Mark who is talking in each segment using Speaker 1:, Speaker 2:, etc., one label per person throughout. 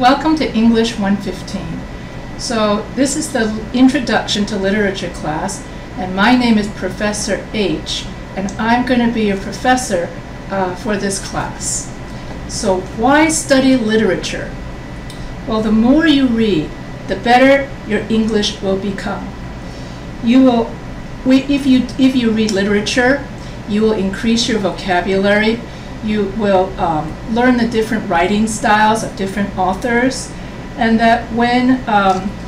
Speaker 1: Welcome to English 115. So this is the Introduction to Literature class, and my name is Professor H, and I'm going to be your professor for this class. So why study literature? Well, the more you read, the better your English will become. If you read literature, you will increase your vocabulary. You will learn the different writing styles of different authors, and that when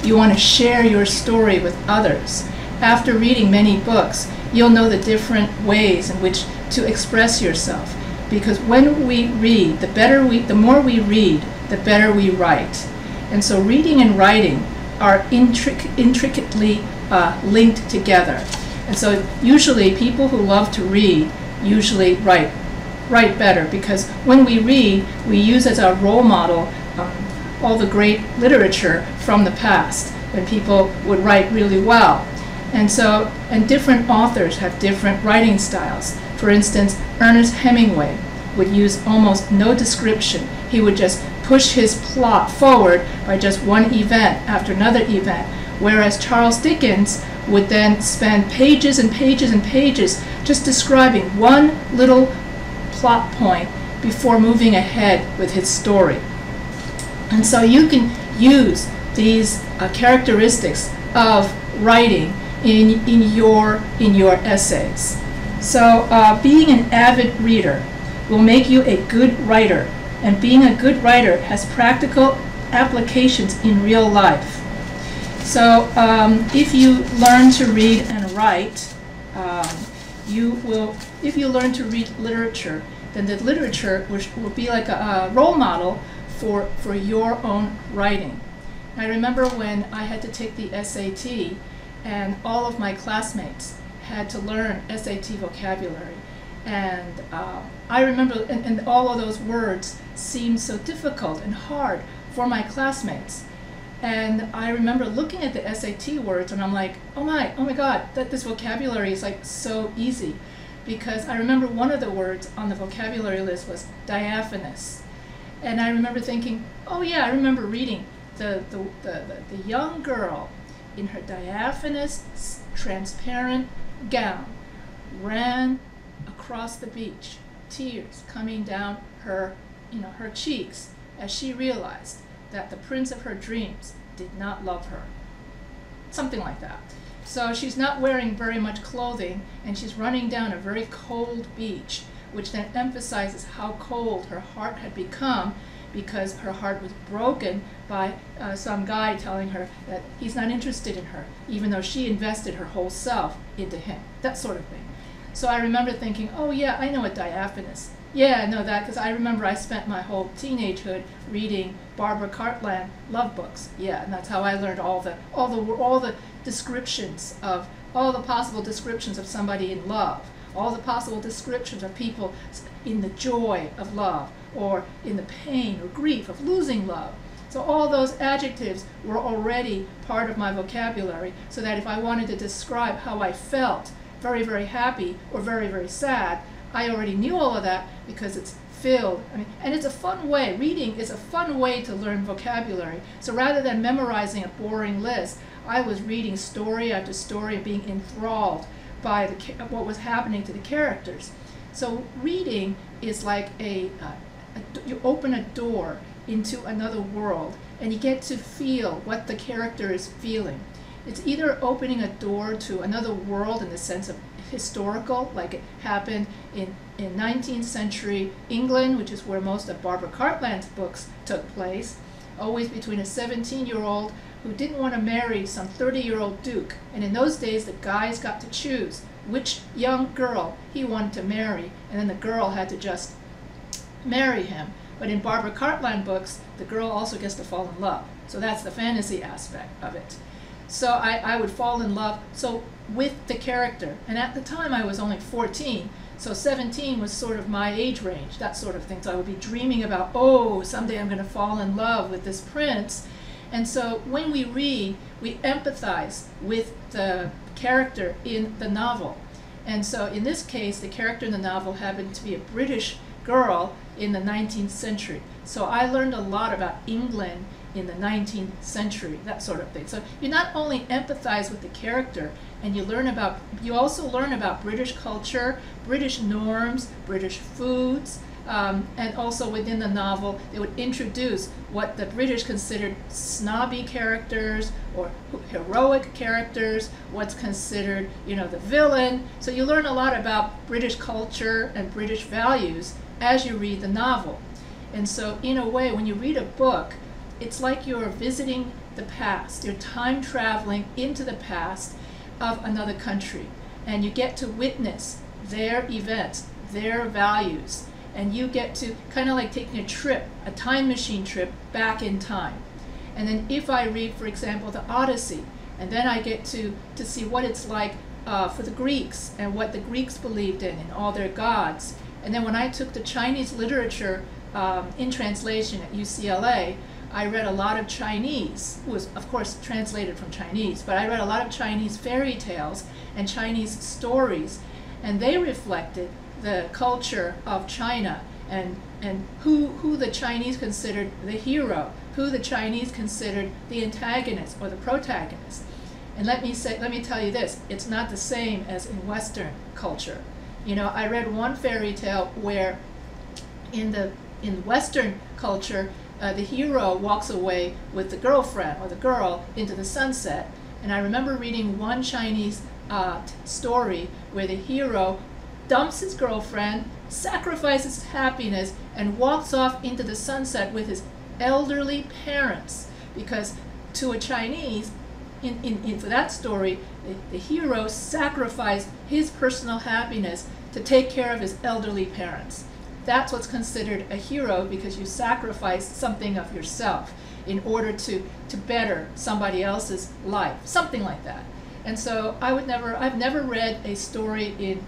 Speaker 1: you want to share your story with others, after reading many books, you'll know the different ways in which to express yourself. Because when we read, the more we read, the better we write. And so reading and writing are intricately linked together. And so usually people who love to read usually write better, because when we read, we use as our role model all the great literature from the past, when people would write really well. And different authors have different writing styles. For instance, Ernest Hemingway would use almost no description. He would just push his plot forward by just one event after another event, whereas Charles Dickens would then spend pages and pages and pages just describing one little plot point before moving ahead with his story. And so you can use these characteristics of writing in your essays. So being an avid reader will make you a good writer, and being a good writer has practical applications in real life. So if you learn to read and write, if you learn to read literature, then the literature will be like a role model for your own writing. I remember when I had to take the SAT, and all of my classmates had to learn SAT vocabulary. And I remember, and all of those words seemed so difficult and hard for my classmates. And I remember looking at the SAT words, and I'm like, oh my God, this vocabulary is like so easy. Because I remember one of the words on the vocabulary list was diaphanous. And I remember thinking, oh yeah, I remember reading the young girl in her diaphanous, transparent gown ran across the beach, tears coming down her cheeks as she realized that the prince of her dreams did not love her. Something like that. So she's not wearing very much clothing, and she's running down a very cold beach, which then emphasizes how cold her heart had become, because her heart was broken by some guy telling her that he's not interested in her, even though she invested her whole self into him, that sort of thing. So I remember thinking, oh yeah, I know what diaphanous. Yeah, I know that, because I remember I spent my whole teenagehood reading Barbara Cartland love books. Yeah, and that's how I learned all the descriptions of all the possible descriptions of somebody in love, all the possible descriptions of people in the joy of love, or in the pain or grief of losing love. So all those adjectives were already part of my vocabulary, so that if I wanted to describe how I felt, very, very happy or very, very sad, I already knew all of that, because it's filled. And it's a fun way. Reading is a fun way to learn vocabulary. So rather than memorizing a boring list, I was reading story after story and being enthralled by what was happening to the characters. So reading is like you open a door into another world, and you get to feel what the character is feeling. It's either opening a door to another world in the sense of historical, like it happened in 19th century England, which is where most of Barbara Cartland's books took place, always between a 17-year-old who didn't want to marry some 30-year-old duke. And in those days, the guys got to choose which young girl he wanted to marry, and then the girl had to just marry him. But in Barbara Cartland books, the girl also gets to fall in love. So that's the fantasy aspect of it. So I would fall in love with the character. And at the time, I was only 14, so 17 was sort of my age range, that sort of thing. So I would be dreaming about, oh, someday I'm going to fall in love with this prince. And so when we read, we empathize with the character in the novel. And so in this case, the character in the novel happened to be a British girl in the 19th century. So I learned a lot about England in the 19th century, that sort of thing. So you not only empathize with the character, and you also learn about British culture, British norms, British foods, and also within the novel, they would introduce what the British considered snobby characters or heroic characters, what's considered, the villain. So you learn a lot about British culture and British values as you read the novel. And so in a way, when you read a book, it's like you're visiting the past. You're time traveling into the past of another country. And you get to witness their events, their values. And you get to kind of like taking a trip, a time machine trip back in time. And then if I read, for example, the Odyssey, and then I get to see what it's like for the Greeks and what the Greeks believed in and all their gods. And then when I took the Chinese literature in translation at UCLA, I read a lot of Chinese. It was, of course, translated from Chinese, but I read a lot of Chinese fairy tales and Chinese stories, and they reflected the culture of China and who the Chinese considered the hero, who the Chinese considered the antagonist or the protagonist. And let me tell you this, it's not the same as in Western culture. I read one fairy tale where in Western culture, the hero walks away with the girlfriend or the girl into the sunset. And I remember reading one Chinese story where the hero dumps his girlfriend, sacrifices his happiness, and walks off into the sunset with his elderly parents. Because to a Chinese, for that story, the hero sacrificed his personal happiness to take care of his elderly parents. That's what's considered a hero, because you sacrifice something of yourself in order to better somebody else's life, something like that. And so I've never read a story in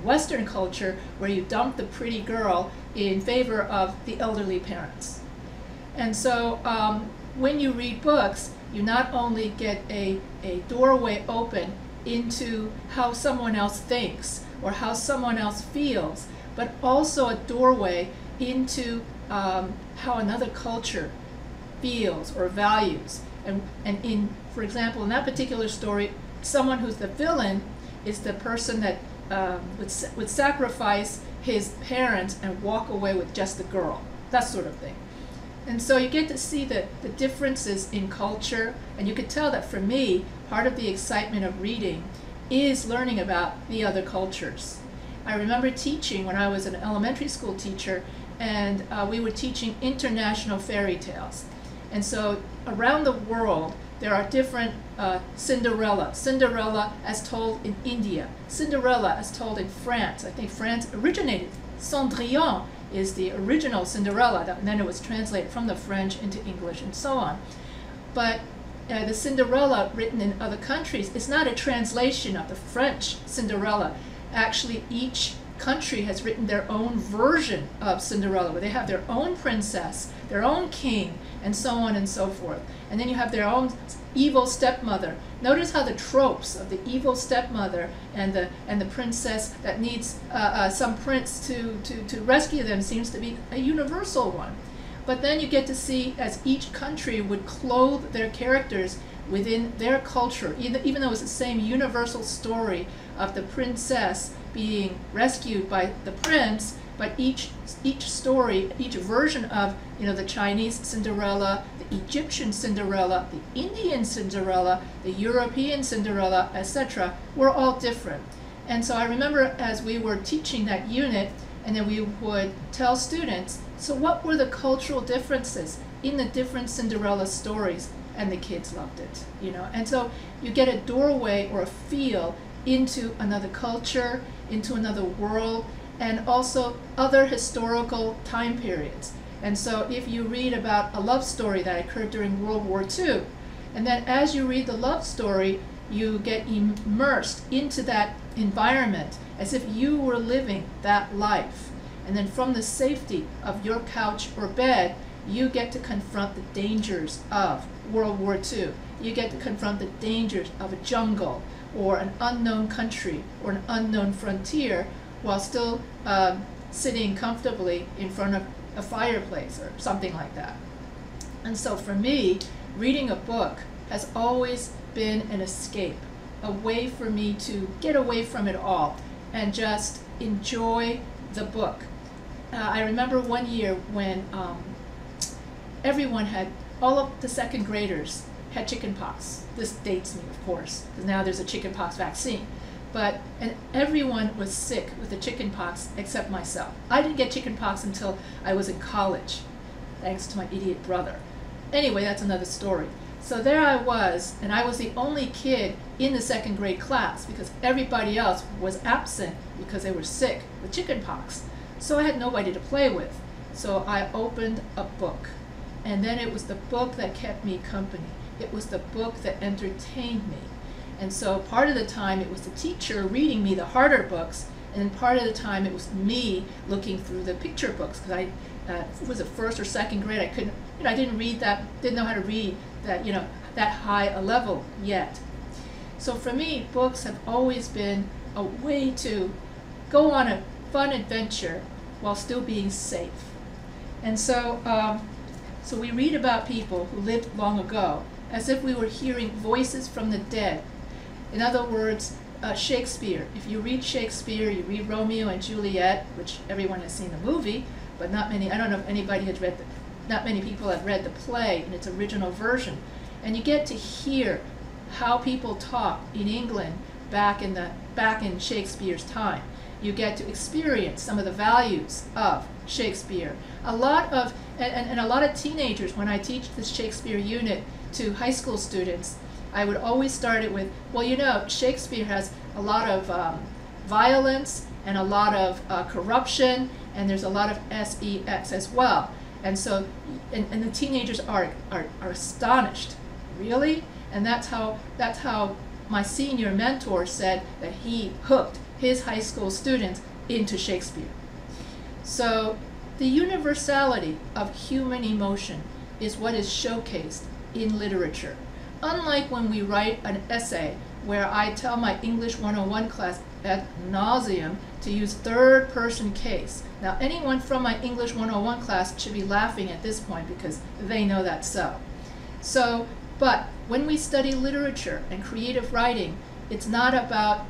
Speaker 1: Western culture where you dump the pretty girl in favor of the elderly parents. And so when you read books, you not only get a doorway open into how someone else thinks or how someone else feels, but also a doorway into how another culture feels or values. And for example, in that particular story, someone who's the villain is the person that would sacrifice his parents and walk away with just the girl, that sort of thing. And so you get to see the differences in culture, and you could tell that for me, part of the excitement of reading is learning about the other cultures. I remember teaching when I was an elementary school teacher, and we were teaching international fairy tales. And so around the world, there are different Cinderella as told in India, Cinderella as told in France. I think France originated. Cendrillon is the original Cinderella, and then it was translated from the French into English and so on. But the Cinderella written in other countries is not a translation of the French Cinderella. Actually, each country has written their own version of Cinderella, where they have their own princess, their own king, and so on and so forth. And then you have their own evil stepmother. Notice how the tropes of the evil stepmother and the princess that needs some prince to rescue them seems to be a universal one. But then you get to see as each country would clothe their characters within their culture, even though it's the same universal story of the princess being rescued by the prince, but each story, each version of the Chinese Cinderella, the Egyptian Cinderella, the Indian Cinderella, the European Cinderella, etc., were all different. And so I remember as we were teaching that unit, and then we would tell students, so what were the cultural differences in the different Cinderella stories? And the kids loved it, And so you get a doorway or a feel into another culture, into another world, and also other historical time periods. And so if you read about a love story that occurred during World War II, and then as you read the love story, you get immersed into that environment as if you were living that life. And then from the safety of your couch or bed, you get to confront the dangers of World War II. You get to confront the dangers of a jungle or an unknown country or an unknown frontier while still sitting comfortably in front of a fireplace or something like that. And so for me, reading a book has always been an escape, a way for me to get away from it all and just enjoy the book. I remember one year when everyone had, all of the second graders had chicken pox. This dates me, of course, because now there's a chicken pox vaccine. And everyone was sick with the chicken pox except myself. I didn't get chicken pox until I was in college, thanks to my idiot brother. Anyway, that's another story. So there I was, and I was the only kid in the second grade class because everybody else was absent because they were sick with chicken pox. So I had nobody to play with. So I opened a book, and then it was the book that kept me company. It was the book that entertained me. And so part of the time it was the teacher reading me the harder books, and then part of the time it was me looking through the picture books, because I was a first or second grade. I didn't read that, didn't know how to read that, that high a level yet. So for me, books have always been a way to go on a fun adventure while still being safe. And so, so we read about people who lived long ago as if we were hearing voices from the dead. In other words, Shakespeare. If you read Shakespeare, you read Romeo and Juliet, which everyone has seen the movie, but not many, I don't know if anybody has read, not many people have read the play in its original version. And you get to hear how people talked in England back in Shakespeare's time. You get to experience some of the values of Shakespeare. A lot of, and a lot of teenagers, when I teach this Shakespeare unit to high school students, I would always start it with, well, Shakespeare has a lot of violence and a lot of corruption, and there's a lot of sex as well. And so, and the teenagers are astonished. Really? And that's how my senior mentor said that he hooked his high school students into Shakespeare. So the universality of human emotion is what is showcased in literature. Unlike when we write an essay where I tell my English 101 class ad nauseum to use third-person case. Now, anyone from my English 101 class should be laughing at this point because they know that's so. But when we study literature and creative writing, it's not about,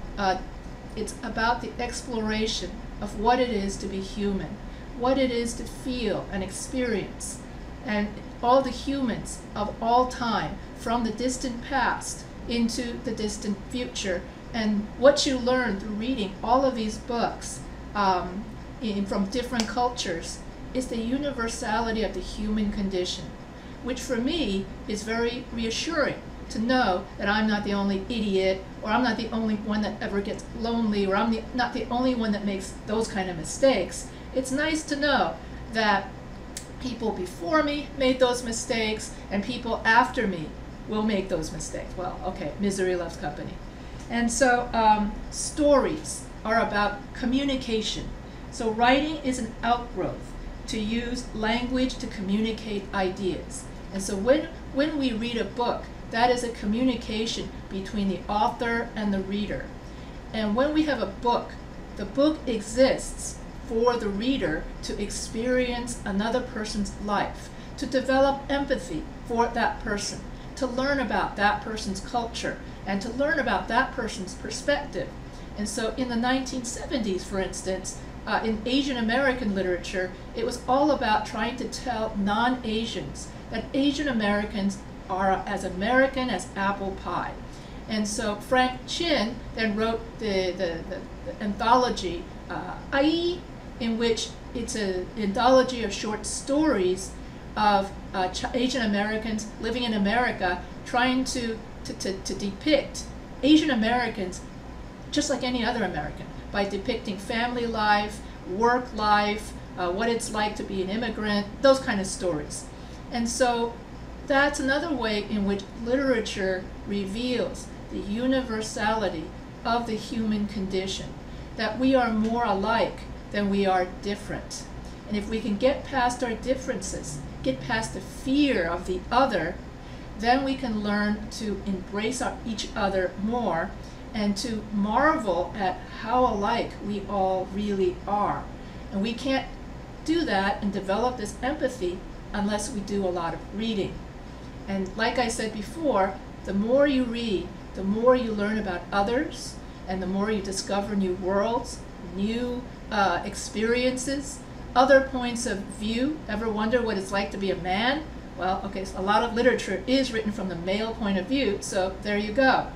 Speaker 1: it's about the exploration of what it is to be human, what it is to feel and experience, and all the humans of all time, from the distant past into the distant future. And what you learn through reading all of these books from different cultures is the universality of the human condition, which for me is very reassuring to know that I'm not the only idiot, or I'm not the only one that ever gets lonely, or I'm not the only one that makes those kind of mistakes. It's nice to know that people before me made those mistakes, and people after me will make those mistakes. Well, okay, misery loves company. And so stories are about communication. So writing is an outgrowth to use language to communicate ideas. And so when we read a book, that is a communication between the author and the reader. And when we have a book, the book exists for the reader to experience another person's life, to develop empathy for that person, to learn about that person's culture, and to learn about that person's perspective. And so in the 1970s, for instance, in Asian American literature, it was all about trying to tell non-Asians that Asian Americans are as American as apple pie. And so Frank Chin then wrote the anthology, Ai, in which it's an anthology of short stories of Asian Americans living in America, trying to depict Asian Americans just like any other American, by depicting family life, work life, what it's like to be an immigrant, those kind of stories. And so that's another way in which literature reveals the universality of the human condition, that we are more alike than we are different. And if we can get past our differences, get past the fear of the other, then we can learn to embrace each other more and to marvel at how alike we all really are. And we can't do that and develop this empathy unless we do a lot of reading. And like I said before, the more you read, the more you learn about others, and the more you discover new worlds, new experiences, other points of view. Ever wonder what it's like to be a man? Well, okay, so a lot of literature is written from the male point of view, so there you go.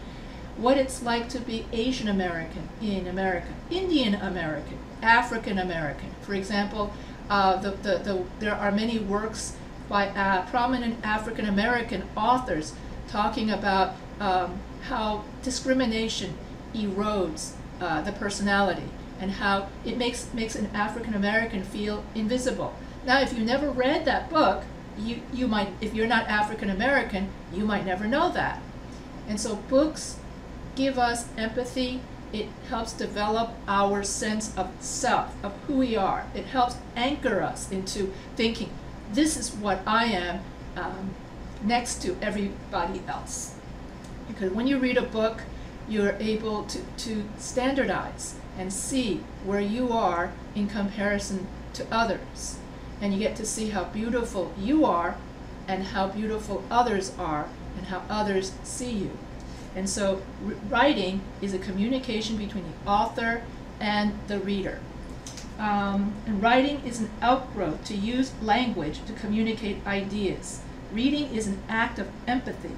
Speaker 1: What it's like to be Asian American in America, Indian American, African American. For example, there are many works by prominent African American authors talking about how discrimination erodes the personality and how it makes an African American feel invisible. Now, if you never read that book, you might, if you're not African American, you might never know that. And so books give us empathy. It helps develop our sense of self, of who we are. It helps anchor us into thinking, this is what I am next to everybody else. Because when you read a book, you're able to standardize and see where you are in comparison to others. And you get to see how beautiful you are and how beautiful others are and how others see you. And so writing is a communication between the author and the reader. And writing is an outgrowth to use language to communicate ideas. Reading is an act of empathy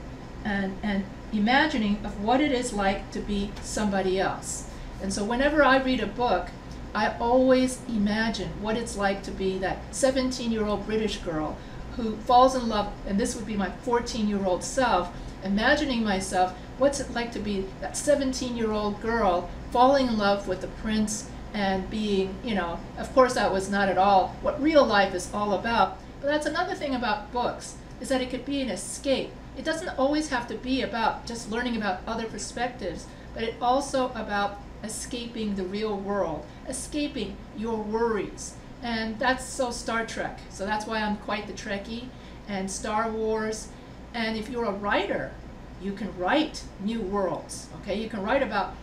Speaker 1: and imagining of what it is like to be somebody else. And so whenever I read a book, I always imagine what it's like to be that 17-year-old British girl who falls in love, and this would be my 14-year-old self, imagining myself, what's it like to be that 17-year-old girl falling in love with the prince and being, you know, of course that was not at all what real life is all about. But that's another thing about books, is that it could be an escape. It doesn't always have to be about just learning about other perspectives, but it's also about escaping the real world, escaping your worries. And that's so Star Trek. So that's why I'm quite the Trekkie, and Star Wars. And if you're a writer, you can write new worlds, okay? You can write about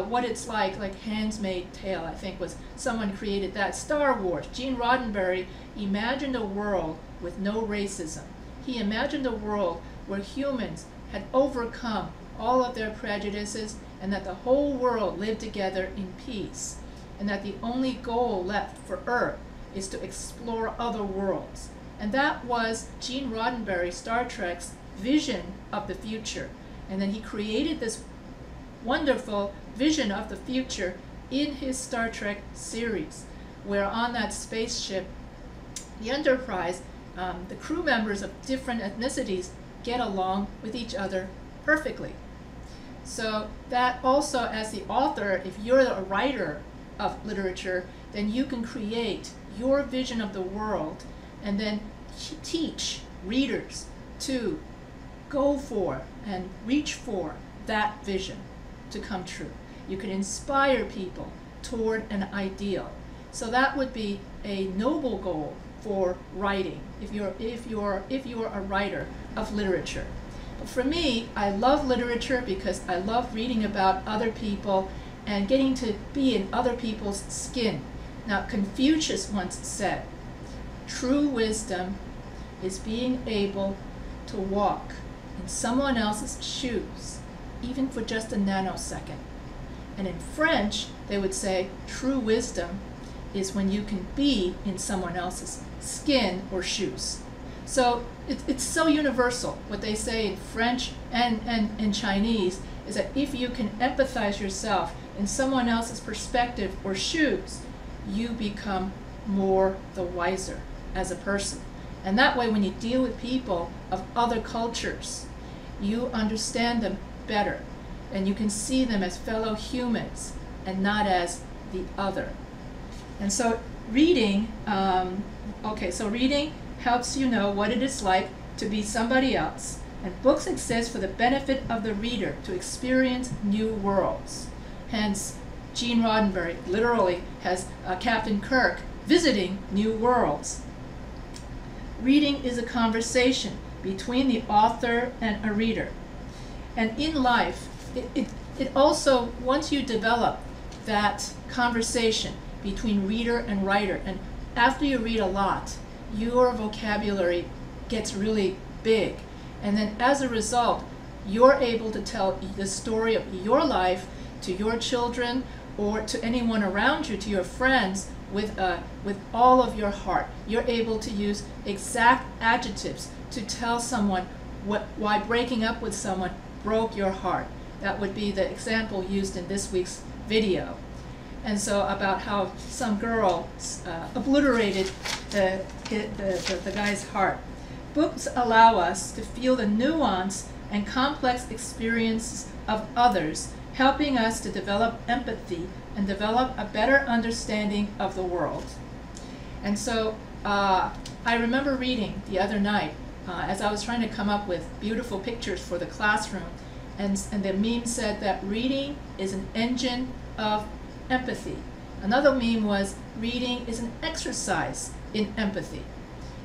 Speaker 1: what it's like Handmaid's Tale, I think was, someone created that. Star Wars, Gene Roddenberry imagined a world with no racism. He imagined a world where humans had overcome all of their prejudices and that the whole world lived together in peace, and that the only goal left for Earth is to explore other worlds. And that was Gene Roddenberry, Star Trek's vision of the future. And then he created this wonderful vision of the future in his Star Trek series, where on that spaceship, the Enterprise, the crew members of different ethnicities get along with each other perfectly. So that also, as the author, if you're a writer of literature, then you can create your vision of the world and then teach readers to go for and reach for that vision to come true. You can inspire people toward an ideal. So that would be a noble goal for writing if you're a writer of literature. But for me, I love literature because I love reading about other people and getting to be in other people's skin. Now, Confucius once said, true wisdom is being able to walk in someone else's shoes, even for just a nanosecond. And in French, they would say, true wisdom is when you can be in someone else's skin or shoes. So it's so universal. What they say in French and in Chinese is that if you can empathize yourself in someone else's perspective or shoes, you become more the wiser as a person. And that way, when you deal with people of other cultures, you understand them better, and you can see them as fellow humans and not as the other. And so reading, reading helps you know what it is like to be somebody else, and books exist for the benefit of the reader to experience new worlds. Hence, Gene Roddenberry literally has Captain Kirk visiting new worlds. Reading is a conversation between the author and a reader. And in life, it also, once you develop that conversation between reader and writer, and after you read a lot, your vocabulary gets really big. And then as a result, you're able to tell the story of your life to your children or to anyone around you, to your friends, with all of your heart. You're able to use exact adjectives to tell someone why breaking up with someone broke your heart. That would be the example used in this week's video. And so about how some girl obliterated the guy's heart. Books allow us to feel the nuance and complex experiences of others, helping us to develop empathy and develop a better understanding of the world. And so I remember reading the other night as I was trying to come up with beautiful pictures for the classroom, and the meme said that reading is an engine of empathy. Another meme was reading is an exercise in empathy.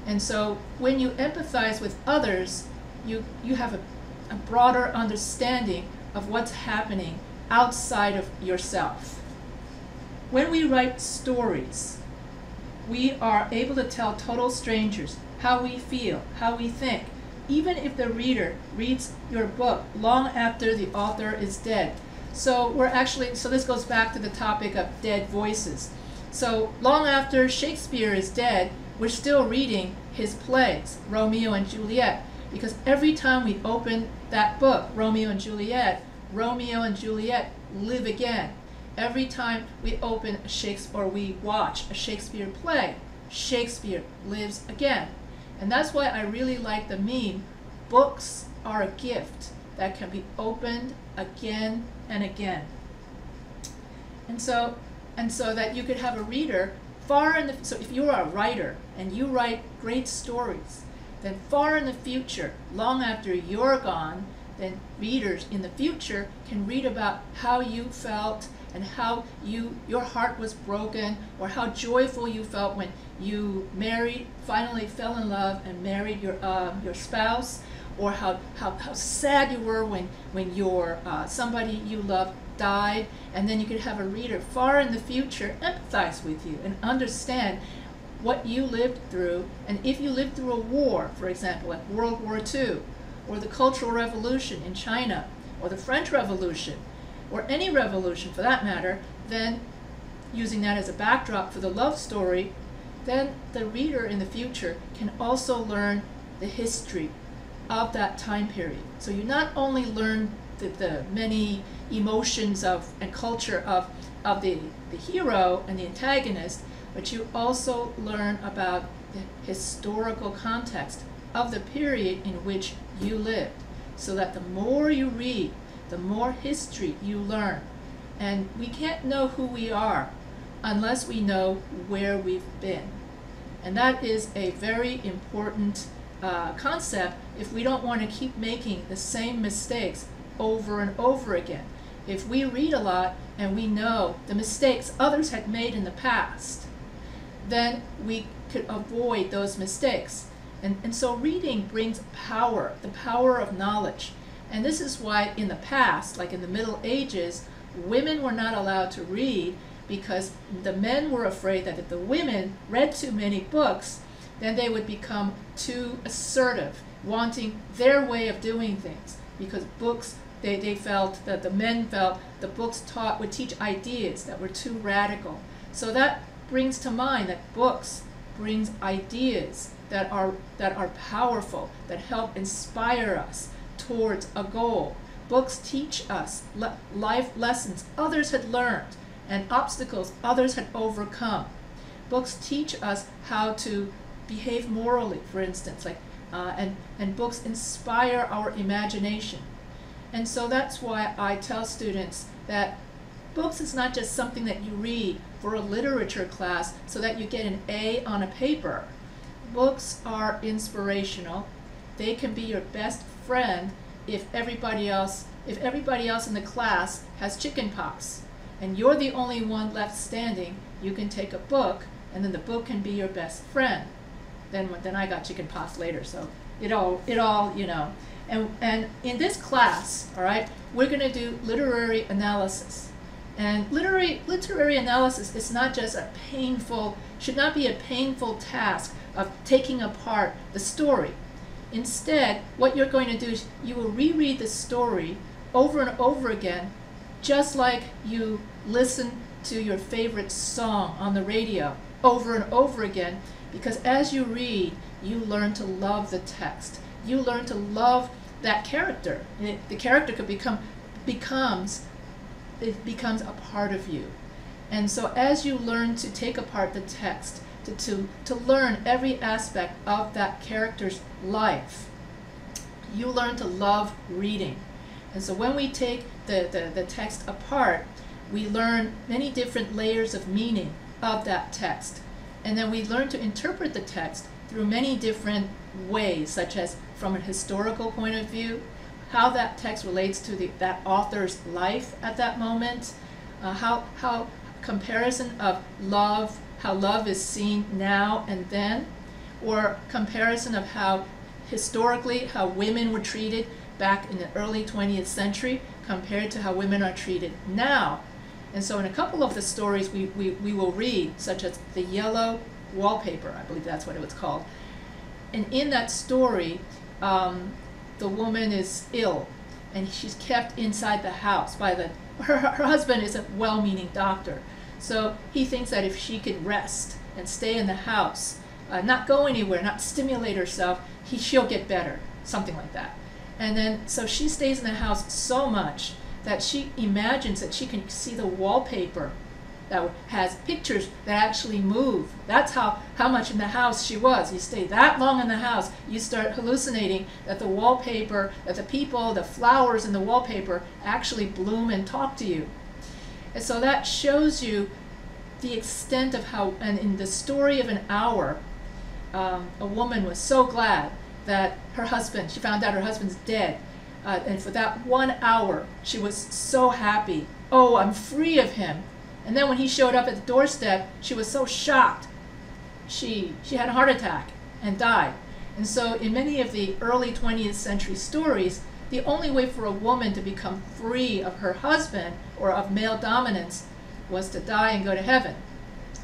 Speaker 1: And so when you empathize with others, you have a broader understanding of what's happening outside of yourself. When we write stories, we are able to tell total strangers how we feel, how we think, even if the reader reads your book long after the author is dead. So this goes back to the topic of dead voices. So long after Shakespeare is dead, we're still reading his plays, Romeo and Juliet, because every time we open that book, Romeo and Juliet live again. Every time we open a Shakespeare or we watch a Shakespeare play, Shakespeare lives again. And that's why I really like the meme, books are a gift that can be opened again and again. And so that you could have a reader so if you're a writer and you write great stories, then far in the future, long after you're gone, then readers in the future can read about how you felt and how your heart was broken, or how joyful you felt when you finally fell in love and married your spouse, or how sad you were when your somebody you loved died. And then you could have a reader far in the future empathize with you and understand what you lived through. And if you lived through a war, for example, like World War II, or the Cultural Revolution in China, or the French Revolution, or any revolution for that matter, then using that as a backdrop for the love story, then the reader in the future can also learn the history of that time period. So you not only learn the many emotions and culture of the hero and the antagonist, but you also learn about the historical context of the period in which you lived, so that the more you read, the more history you learn. And we can't know who we are unless we know where we've been. And that is a very important concept if we don't want to keep making the same mistakes over and over again. If we read a lot and we know the mistakes others had made in the past, then we could avoid those mistakes. And so reading brings power, the power of knowledge. And this is why in the past, like in the Middle Ages, women were not allowed to read, because the men were afraid that if the women read too many books, then they would become too assertive, wanting their way of doing things. Because books, they felt that the men felt the books would teach ideas that were too radical. So that brings to mind that books brings ideas that are powerful, that help inspire us towards a goal. Books teach us life lessons others had learned and obstacles others had overcome. Books teach us how to behave morally, for instance, and books inspire our imagination. And so that's why I tell students that books is not just something that you read for a literature class so that you get an A on a paper. Books are inspirational. They can be your best friend if everybody else in the class has chicken pox and you're the only one left standing. You can take a book, and then the book can be your best friend. Then I got chicken pox later, so it all you know. And in this class, all right, we're going to do literary analysis. And literary analysis is not just a painful, should not be a painful task of taking apart the story. Instead, what you're going to do is you will reread the story over and over again, just like you listen to your favorite song on the radio over and over again, because as you read, you learn to love the text. You learn to love that character. The character becomes a part of you. And so as you learn to take apart the text, to learn every aspect of that character's life, you learn to love reading. And so when we take the text apart, we learn many different layers of meaning of that text. And then we learn to interpret the text through many different ways, such as from a historical point of view, how that text relates to that author's life at that moment, how comparison of love, how love is seen now and then, or comparison of how historically how women were treated back in the early 20th century compared to how women are treated now. And so in a couple of the stories we will read, such as The Yellow Wallpaper, I believe that's what it was called, and in that story, the woman is ill, and she's kept inside the house by her husband is a well-meaning doctor. So he thinks that if she could rest and stay in the house, not go anywhere, not stimulate herself, she'll get better, something like that. And then, so she stays in the house so much that she imagines that she can see the wallpaper that has pictures that actually move. That's how much in the house she was. You stay that long in the house, you start hallucinating that the wallpaper, that the people, the flowers in the wallpaper actually bloom and talk to you. And so that shows you the extent of how, and in the story of An Hour, a woman was so glad that she found out her husband's dead. And for that 1 hour, she was so happy. Oh, I'm free of him. And then when he showed up at the doorstep, she was so shocked. She had a heart attack and died. And so in many of the early 20th century stories, the only way for a woman to become free of her husband or of male dominance was to die and go to heaven.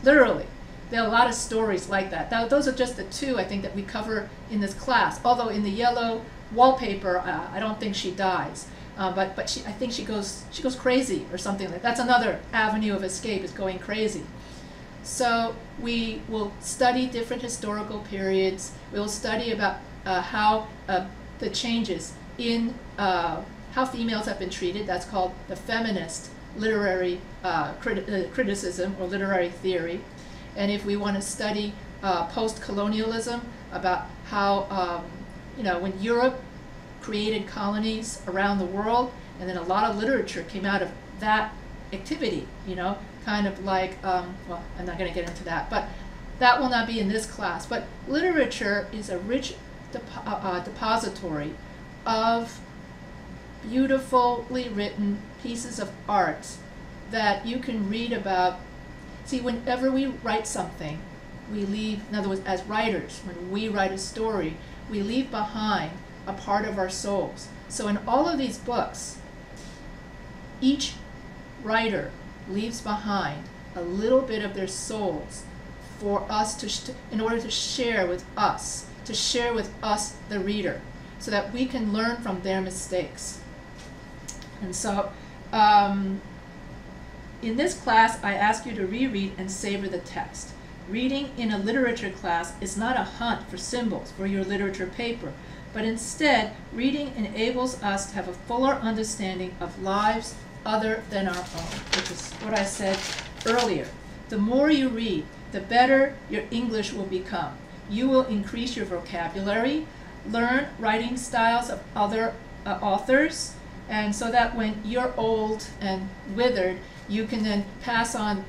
Speaker 1: Literally. There are a lot of stories like that. Now, those are just the two, I think, that we cover in this class. Although in The Yellow Wallpaper, I don't think she dies. But I think she goes crazy or something like that. That's another avenue of escape, is going crazy. So we will study different historical periods. We will study about how the changes in how females have been treated. That's called the feminist literary criticism or literary theory. And if we want to study post-colonialism, about how when Europe created colonies around the world, and then a lot of literature came out of that activity, kind of like, well, I'm not going to get into that, but that will not be in this class. But literature is a rich depository of beautifully written pieces of art that you can read about. See, whenever we write something, we leave, in other words, as writers, when we write a story, we leave behind a part of our souls. So in all of these books, each writer leaves behind a little bit of their souls for us in order to share with us, the reader, so that we can learn from their mistakes. And so in this class, I ask you to reread and savor the text. Reading in a literature class is not a hunt for symbols for your literature paper, but instead, reading enables us to have a fuller understanding of lives other than our own, which is what I said earlier. The more you read, the better your English will become. You will increase your vocabulary, learn writing styles of other authors, and so that when you're old and withered, you can then pass on,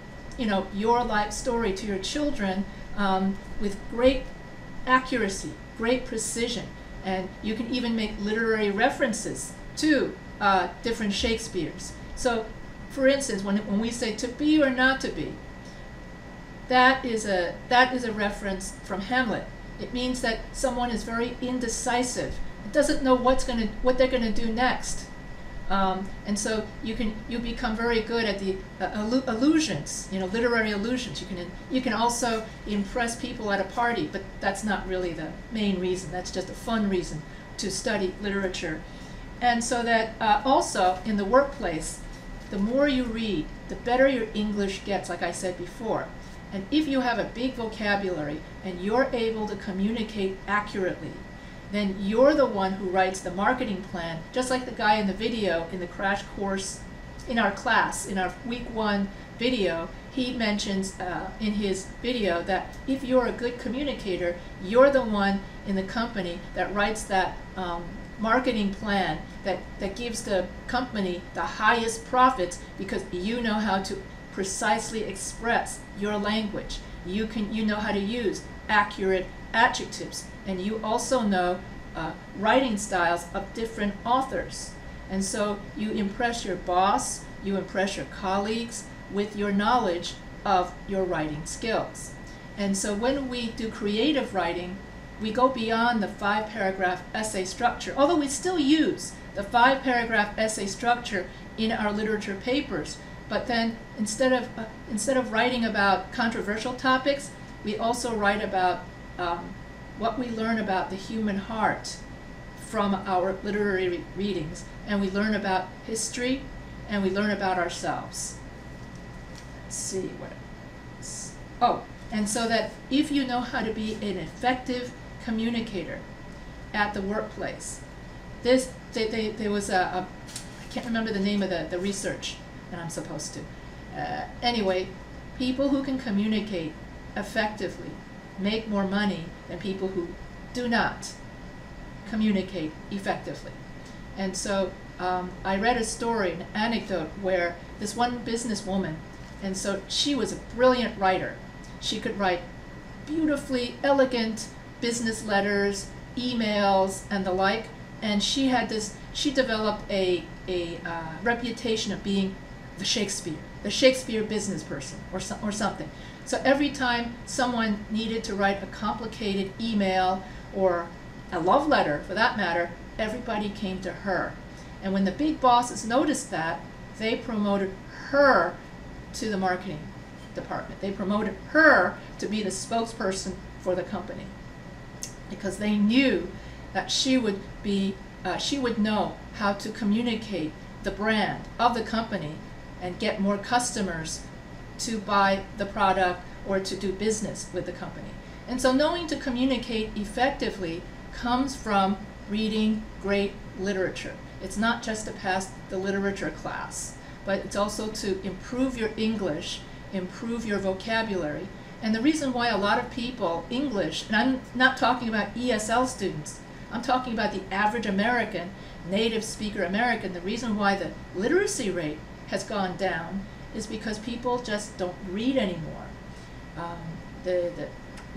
Speaker 1: your life story to your children with great accuracy, great precision. And you can even make literary references to different Shakespeares. So, for instance, when we say to be or not to be, that is a reference from Hamlet. It means that someone is very indecisive, doesn't know what they're going to do next. And so you become very good at the allusions, literary allusions. You can also impress people at a party, but that's not really the main reason. That's just a fun reason to study literature. And so that also in the workplace, the more you read, the better your English gets, like I said before. And if you have a big vocabulary and you're able to communicate accurately, then you're the one who writes the marketing plan, just like the guy in the video in the crash course in our class, in our week 1 video. He mentions in his video that if you're a good communicator, you're the one in the company that writes that marketing plan that gives the company the highest profits, because you know how to precisely express your language. You know how to use accurate adjectives, and you also know writing styles of different authors. And so you impress your boss, you impress your colleagues with your knowledge of your writing skills. And so when we do creative writing, we go beyond the 5-paragraph essay structure, although we still use the 5-paragraph essay structure in our literature papers. But then instead of writing about controversial topics, we also write about what we learn about the human heart from our literary readings, and we learn about history, and we learn about ourselves. Let's see what else. Oh, and so that if you know how to be an effective communicator at the workplace, there was I can't remember the name of the research, and I'm supposed to. Anyway, people who can communicate effectively make more money than people who do not communicate effectively. And so I read a story, an anecdote, where this one businesswoman, and so she was a brilliant writer. She could write beautifully elegant business letters, emails, and the like, and she developed a reputation of being the Shakespeare business person or something. So every time someone needed to write a complicated email or a love letter, for that matter, everybody came to her. And when the big bosses noticed that, they promoted her to the marketing department. They promoted her to be the spokesperson for the company, because they knew that she would know how to communicate the brand of the company and get more customers to buy the product or to do business with the company. And so knowing to communicate effectively comes from reading great literature. It's not just to pass the literature class, but it's also to improve your English, improve your vocabulary. And the reason why a lot of people, English, and I'm not talking about ESL students, I'm talking about the average American, native speaker American, the reason why the literacy rate has gone down is because people just don't read anymore. The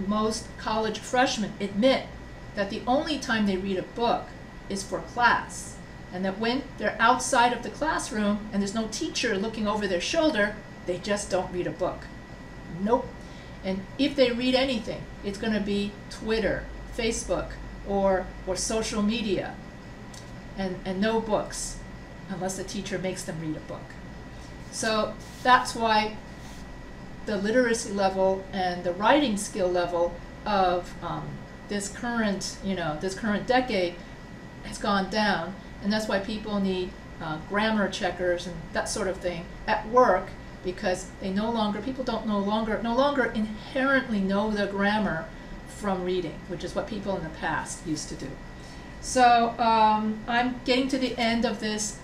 Speaker 1: most college freshmen admit that the only time they read a book is for class, and that when they're outside of the classroom and there's no teacher looking over their shoulder, they just don't read a book. Nope. And if they read anything, it's going to be Twitter, Facebook, or social media, and no books, unless the teacher makes them read a book. So that's why the literacy level and the writing skill level of this current decade has gone down, and that's why people need grammar checkers and that sort of thing at work, because people don't no longer inherently know the grammar from reading, which is what people in the past used to do. So I'm getting to the end of this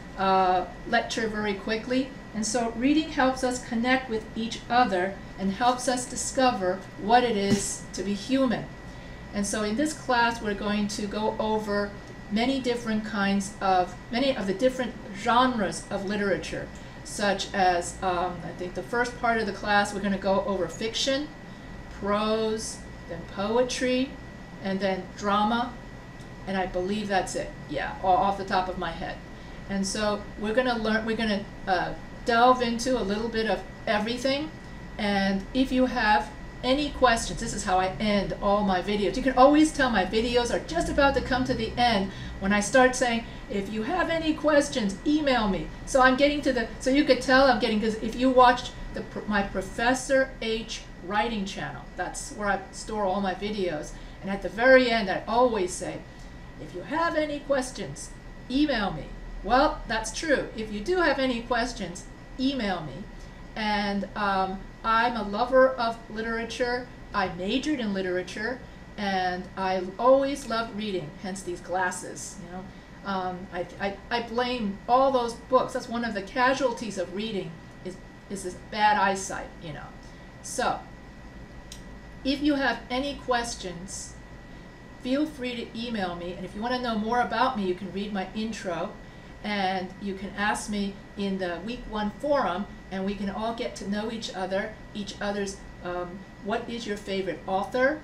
Speaker 1: lecture very quickly. And so reading helps us connect with each other and helps us discover what it is to be human. And so in this class, we're going to go over many of the different genres of literature, such as, I think the first part of the class, we're going to go over fiction, prose, then poetry, and then drama, and I believe that's it. Yeah, off the top of my head. And so we're going to delve into a little bit of everything. And if you have any questions, this is how I end all my videos. You can always tell my videos are just about to come to the end when I start saying, if you have any questions, email me. So I'm getting to the, so you could tell I'm getting, because if you watched my Professor H writing channel, that's where I store all my videos. And at the very end, I always say, if you have any questions, email me. Well, that's true. If you do have any questions, email me. And I'm a lover of literature. I majored in literature, and I always loved reading, hence these glasses. You know, I blame all those books. That's one of the casualties of reading is this bad eyesight. You know, so if you have any questions, feel free to email me. And if you want to know more about me, you can read my intro, and you can ask me in the week 1 forum, and we can all get to know each other's, what is your favorite author?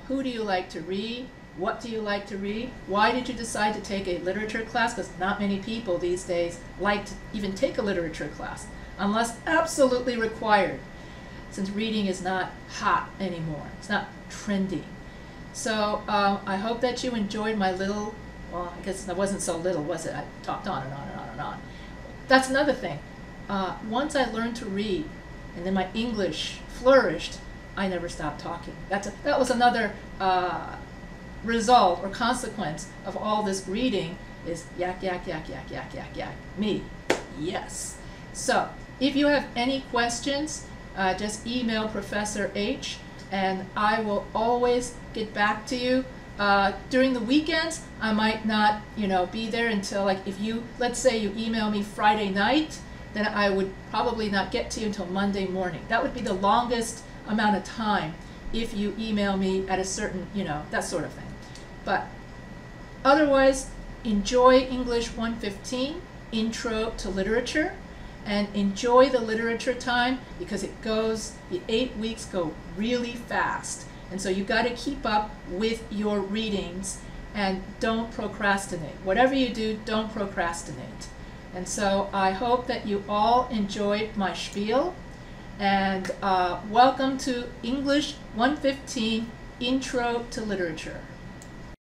Speaker 1: Who do you like to read? What do you like to read? Why did you decide to take a literature class? Because not many people these days like to even take a literature class, unless absolutely required, since reading is not hot anymore. It's not trendy. So I hope that you enjoyed my little, well, I guess that wasn't so little, was it? I talked on and on and on and on. That's another thing. Once I learned to read, and then my English flourished, I never stopped talking. That was another result or consequence of all this reading is yak, yak, yak, yak, yak, yak, yak. Me, yes. So if you have any questions, just email Professor H, and I will always get back to you. During the weekends, I might not, be there until, like, if you, let's say you email me Friday night, then I would probably not get to you until Monday morning. That would be the longest amount of time if you email me at a certain, that sort of thing. But otherwise, enjoy English 115, Intro to Literature, and enjoy the literature time, because the 8 weeks go really fast. And so you've got to keep up with your readings and don't procrastinate. Whatever you do, don't procrastinate. And so I hope that you all enjoyed my spiel, and welcome to English 115, Intro to Literature.